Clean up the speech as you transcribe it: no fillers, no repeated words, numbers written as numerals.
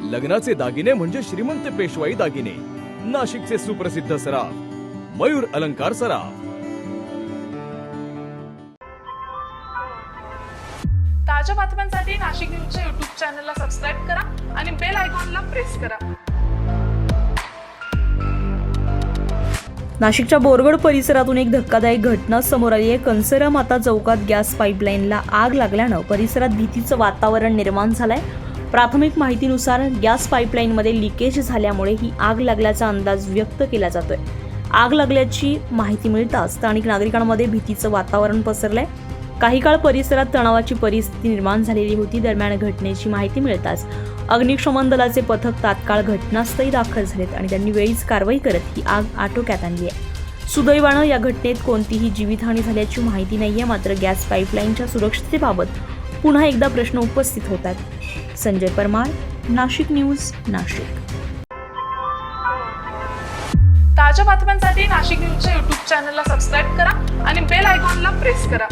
लग्नाचे दागिने म्हणजे श्रीमंत पेशवाई दागिने, नाशिकचे सुप्रसिद्ध सराफ मयूर अलंकार सराफ। ताज्या बातम्यांसाठी नाशिक न्यूजच्या YouTube चॅनलला सबस्क्राईब करा आणि बेल आयकॉनला प्रेस करा। नाशिकच्या बोरगड परिसरातून एक धक्कादायक घटना समोर आली आहे। कंसरा माता चौकात गॅस पाईपलाईनला आग लागल्यानं परिसरात भीतीचं वातावरण निर्माण झालंय। प्राथमिक माहितीनुसार गॅस पाईपलाईनमध्ये लिकेज झाल्यामुळे ही आग लागल्याचा अंदाज व्यक्त केला जातोय। आग लागल्याची माहिती मिळताच स्थानिक नागरिकांमध्ये भीतीचं वातावरण पसरलंय। काही काळ परिसरात तणावाची परिस्थिती निर्माण झालेली होती। दरम्यान घटनेची माहिती मिळताच अग्निशमन दलाचे पथक तात्काळ घटनास्थळी दाखल झालेत आणि त्यांनी वेळीच कारवाई करत ही आग आटोक्यात आणली आहे। सुदैवानं या घटनेत कोणतीही जीवितहानी झाल्याची माहिती नाहीये, मात्र गॅस पाईपलाईनच्या सुरक्षिततेबाबत पुन्हा एकदा प्रश्न उपस्थित होतात। संजय परमार, नाशिक न्यूज, नाशिक। ताज्या बातम्यांसाठी नाशिक न्यूजच्या YouTube चॅनलला सबस्क्राईब करा आणि बेल आयकॉनला प्रेस करा।